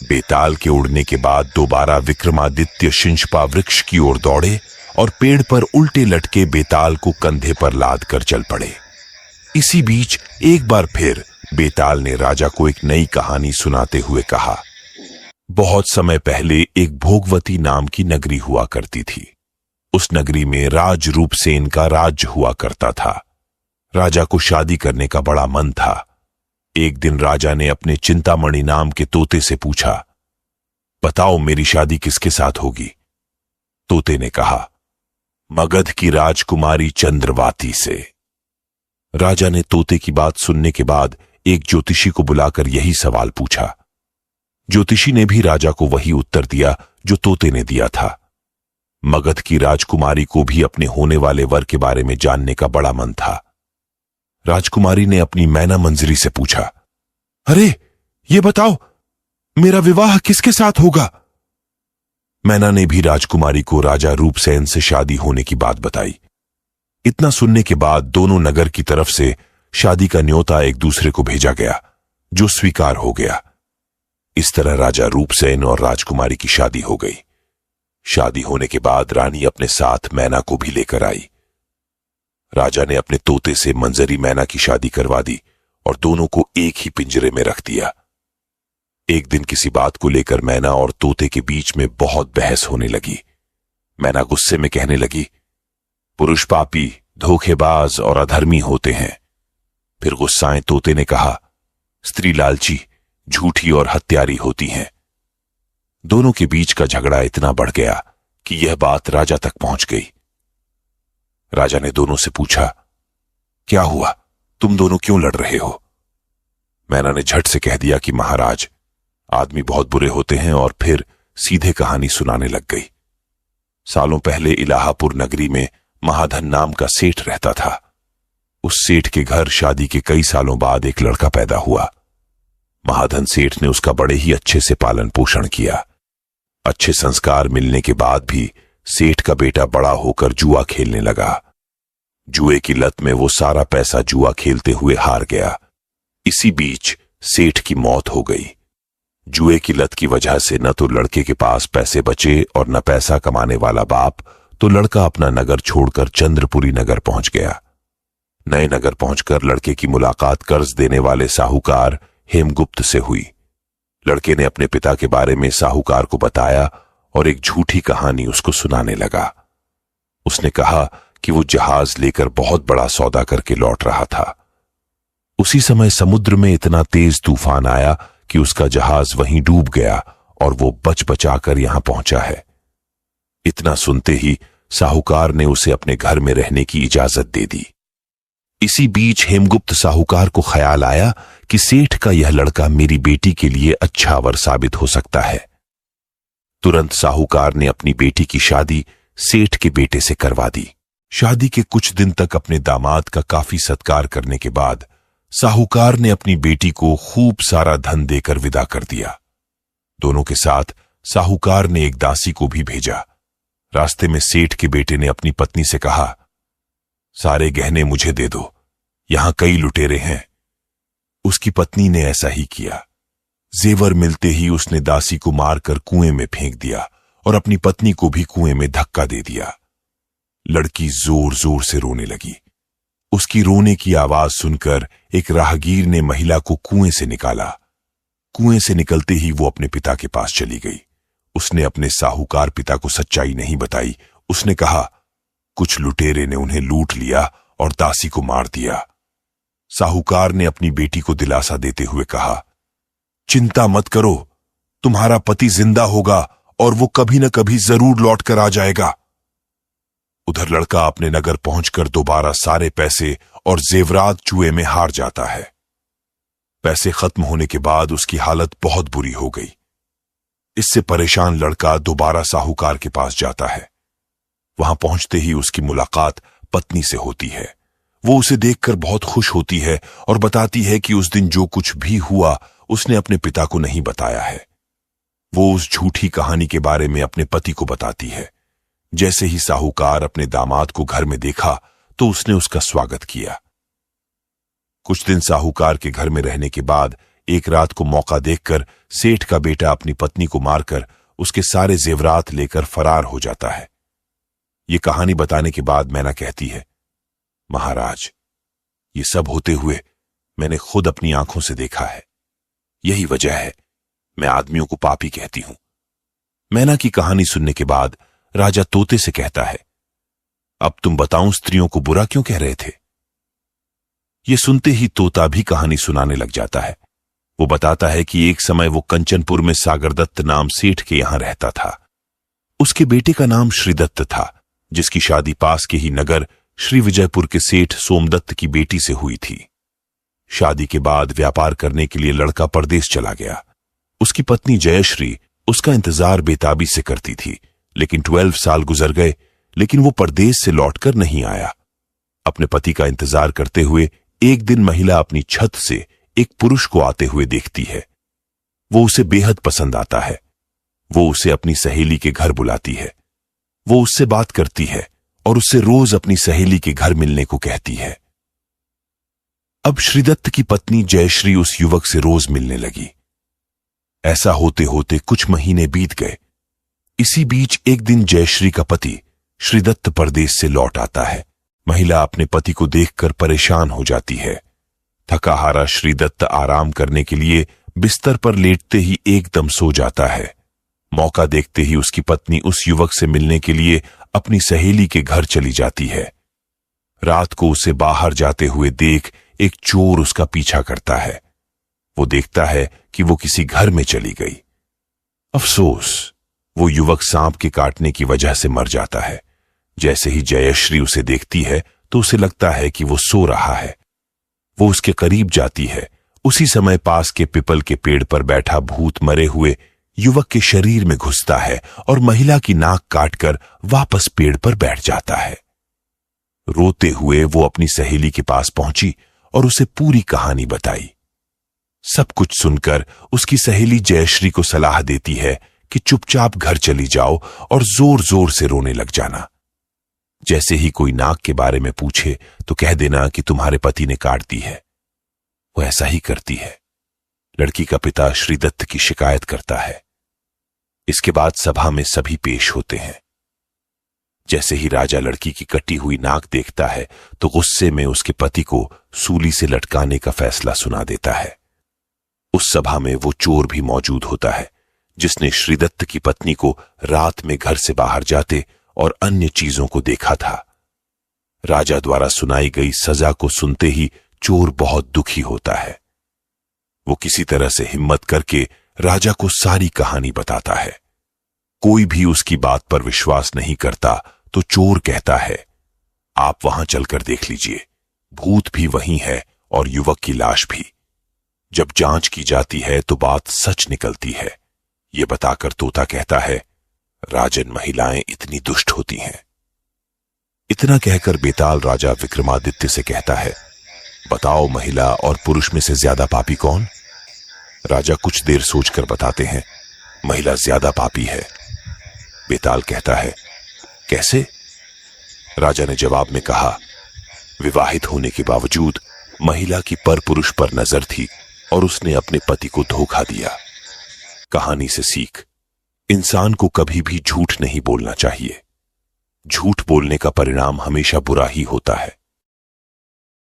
बेताल के उड़ने के बाद दोबारा विक्रमादित्य शिंशपा वृक्ष की ओर दौड़े और पेड़ पर उल्टे लटके बेताल को कंधे पर लाद कर चल पड़े। इसी बीच एक बार फिर बेताल ने राजा को एक नई कहानी सुनाते हुए कहा, बहुत समय पहले एक भोगवती नाम की नगरी हुआ करती थी। उस नगरी में राज रूपसेन का राज्य हुआ करता था। राजा को शादी करने का बड़ा मन था। एक दिन राजा ने अपने चिंतामणि नाम के तोते से पूछा, बताओ मेरी शादी किसके साथ होगी? तोते ने कहा, मगध की राजकुमारी चंद्रवाती से। राजा ने तोते की बात सुनने के बाद एक ज्योतिषी को बुलाकर यही सवाल पूछा। ज्योतिषी ने भी राजा को वही उत्तर दिया जो तोते ने दिया था। मगध की राजकुमारी को भी अपने होने वाले वर के बारे में जानने का बड़ा मन था। राजकुमारी ने अपनी मैना मंजरी से पूछा, अरे ये बताओ मेरा विवाह किसके साथ होगा? मैना ने भी राजकुमारी को राजा रूपसेन से शादी होने की बात बताई। इतना सुनने के बाद दोनों नगर की तरफ से शादी का न्योता एक दूसरे को भेजा गया, जो स्वीकार हो गया। इस तरह राजा रूपसेन और राजकुमारी की शादी हो गई। शादी होने के बाद रानी अपने साथ मैना को भी लेकर आई। राजा ने अपने तोते से मंजरी मैना की शादी करवा दी और दोनों को एक ही पिंजरे में रख दिया। एक दिन किसी बात को लेकर मैना और तोते के बीच में बहुत बहस होने लगी। मैना गुस्से में कहने लगी, पुरुष पापी, धोखेबाज और अधर्मी होते हैं। फिर गुस्साए तोते ने कहा, स्त्री लालची, झूठी और हत्यारी होती हैं। दोनों के बीच का झगड़ा इतना बढ़ गया कि यह बात राजा तक पहुंच गई। राजा ने दोनों से पूछा, क्या हुआ, तुम दोनों क्यों लड़ रहे हो? मैना ने झट से कह दिया कि महाराज, आदमी बहुत बुरे होते हैं, और फिर सीधे कहानी सुनाने लग गई। सालों पहले इलाहापुर नगरी में महाधन नाम का सेठ रहता था। उस सेठ के घर शादी के कई सालों बाद एक लड़का पैदा हुआ। महाधन सेठ ने उसका बड़े ही अच्छे से पालन पोषण किया। अच्छे संस्कार मिलने के बाद भी सेठ का बेटा बड़ा होकर जुआ खेलने लगा। जुए की लत में वो सारा पैसा जुआ खेलते हुए हार गया। इसी बीच सेठ की मौत हो गई। जुए की लत की वजह से न तो लड़के के पास पैसे बचे और न पैसा कमाने वाला बाप, तो लड़का अपना नगर छोड़कर चंद्रपुरी नगर पहुंच गया। नए नगर पहुंचकर लड़के की मुलाकात कर्ज देने वाले साहूकार हेमगुप्त से हुई। लड़के ने अपने पिता के बारे में साहूकार को बताया और एक झूठी कहानी उसको सुनाने लगा। उसने कहा कि वो जहाज लेकर बहुत बड़ा सौदा करके लौट रहा था। उसी समय समुद्र में इतना तेज तूफान आया कि उसका जहाज वहीं डूब गया और वो बच बचाकर यहां पहुंचा है। इतना सुनते ही साहूकार ने उसे अपने घर में रहने की इजाजत दे दी। इसी बीच हेमगुप्त साहूकार को ख्याल आया कि सेठ का यह लड़का मेरी बेटी के लिए अच्छा वर साबित हो सकता है। तुरंत साहूकार ने अपनी बेटी की शादी सेठ के बेटे से करवा दी। शादी के कुछ दिन तक अपने दामाद का काफी सत्कार करने के बाद साहूकार ने अपनी बेटी को खूब सारा धन देकर विदा कर दिया। दोनों के साथ साहूकार ने एक दासी को भी भेजा। रास्ते में सेठ के बेटे ने अपनी पत्नी से कहा, सारे गहने मुझे दे दो, यहां कई लुटेरे हैं। उसकी पत्नी ने ऐसा ही किया। जेवर मिलते ही उसने दासी को मारकर कुएं में फेंक दिया और अपनी पत्नी को भी कुएं में धक्का दे दिया। लड़की जोर जोर से रोने लगी। उसकी रोने की आवाज सुनकर एक राहगीर ने महिला को कुएं से निकाला। कुएं से निकलते ही वो अपने पिता के पास चली गई। उसने अपने साहूकार पिता को सच्चाई नहीं बताई। उसने कहा, कुछ लुटेरे ने उन्हें लूट लिया और दासी को मार दिया। साहूकार ने अपनी बेटी को दिलासा देते हुए कहा, चिंता मत करो, तुम्हारा पति जिंदा होगा और वो कभी न कभी जरूर लौट कर आ जाएगा। उधर लड़का अपने नगर पहुंचकर दोबारा सारे पैसे और जेवरात जुए में हार जाता है। पैसे खत्म होने के बाद उसकी हालत बहुत बुरी हो गई। इससे परेशान लड़का दोबारा साहूकार के पास जाता है। वहां पहुंचते ही उसकी मुलाकात पत्नी से होती है। वो उसे देखकर बहुत खुश होती है और बताती है कि उस दिन जो कुछ भी हुआ उसने अपने पिता को नहीं बताया है। वो उस झूठी कहानी के बारे में अपने पति को बताती है। जैसे ही साहूकार अपने दामाद को घर में देखा तो उसने उसका स्वागत किया। कुछ दिन साहूकार के घर में रहने के बाद एक रात को मौका देखकर सेठ का बेटा अपनी पत्नी को मारकर उसके सारे जेवरात लेकर फरार हो जाता है। ये कहानी बताने के बाद मैना कहती है, महाराज, ये सब होते हुए मैंने खुद अपनी आंखों से देखा है। यही वजह है मैं आदमियों को पापी कहती हूं। मैना की कहानी सुनने के बाद राजा तोते से कहता है, अब तुम बताऊं स्त्रियों को बुरा क्यों कह रहे थे? ये सुनते ही तोता भी कहानी सुनाने लग जाता है। वो बताता है कि एक समय वो कंचनपुर में सागरदत्त नाम सेठ के यहां रहता था। उसके बेटे का नाम श्रीदत्त था, जिसकी शादी पास के ही नगर श्री विजयपुर के सेठ सोमदत्त की बेटी से हुई थी। शादी के बाद व्यापार करने के लिए लड़का परदेश चला गया। उसकी पत्नी जयश्री उसका इंतजार बेताबी से करती थी, लेकिन 12 साल गुजर गए, लेकिन वो परदेश से लौटकर नहीं आया। अपने पति का इंतजार करते हुए एक दिन महिला अपनी छत से एक पुरुष को आते हुए देखती है। वो उसे बेहद पसंद आता है। वो उसे अपनी सहेली के घर बुलाती है। वो उससे बात करती है और उससे रोज अपनी सहेली के घर मिलने को कहती है। अब श्रीदत्त की पत्नी जयश्री उस युवक से रोज मिलने लगी। ऐसा होते होते कुछ महीने बीत गए। इसी बीच एक दिन जयश्री का पति श्रीदत्त परदेश से लौट आता है। महिला अपने पति को देखकर परेशान हो जाती है। थका हारा श्रीदत्त आराम करने के लिए बिस्तर पर लेटते ही एकदम सो जाता है। मौका देखते ही उसकी पत्नी उस युवक से मिलने के लिए अपनी सहेली के घर चली जाती है। रात को उसे बाहर जाते हुए देख एक चोर उसका पीछा करता है। वो देखता है कि वो किसी घर में चली गई। अफसोस, वो युवक सांप के काटने की वजह से मर जाता है। जैसे ही जयश्री उसे देखती है तो उसे लगता है कि वो सो रहा है। वो उसके करीब जाती है। उसी समय पास के पीपल के पेड़ पर बैठा भूत मरे हुए युवक के शरीर में घुसता है और महिला की नाक काटकर वापस पेड़ पर बैठ जाता है। रोते हुए वो अपनी सहेली के पास पहुंची और उसे पूरी कहानी बताई। सब कुछ सुनकर उसकी सहेली जयश्री को सलाह देती है कि चुपचाप घर चली जाओ और जोर जोर से रोने लग जाना। जैसे ही कोई नाक के बारे में पूछे तो कह देना कि तुम्हारे पति ने काट दी है। वो ऐसा ही करती है। लड़की का पिता श्रीदत्त की शिकायत करता है। इसके बाद सभा में सभी पेश होते हैं। जैसे ही राजा लड़की की कटी हुई नाक देखता है तो गुस्से में उसके पति को सूली से लटकाने का फैसला सुना देता है। उस सभा में वो चोर भी मौजूद होता है, जिसने श्रीदत्त की पत्नी को रात में घर से बाहर जाते और अन्य चीजों को देखा था। राजा द्वारा सुनाई गई सजा को सुनते ही चोर बहुत दुखी होता है। वो किसी तरह से हिम्मत करके राजा को सारी कहानी बताता है। कोई भी उसकी बात पर विश्वास नहीं करता तो चोर कहता है, आप वहां चलकर देख लीजिए, भूत भी वहीं है और युवक की लाश भी। जब जांच की जाती है तो बात सच निकलती है। ये बताकर तोता कहता है, राजन, महिलाएं इतनी दुष्ट होती हैं। इतना कहकर बेताल राजा विक्रमादित्य से कहता है, बताओ महिला और पुरुष में से ज्यादा पापी कौन? राजा कुछ देर सोचकर बताते हैं, महिला ज्यादा पापी है। बेताल कहता है, कैसे? राजा ने जवाब में कहा, विवाहित होने के बावजूद महिला की पर पुरुष पर नजर थी और उसने अपने पति को धोखा दिया। कहानी से सीख, इंसान को कभी भी झूठ नहीं बोलना चाहिए। झूठ बोलने का परिणाम हमेशा बुरा ही होता है।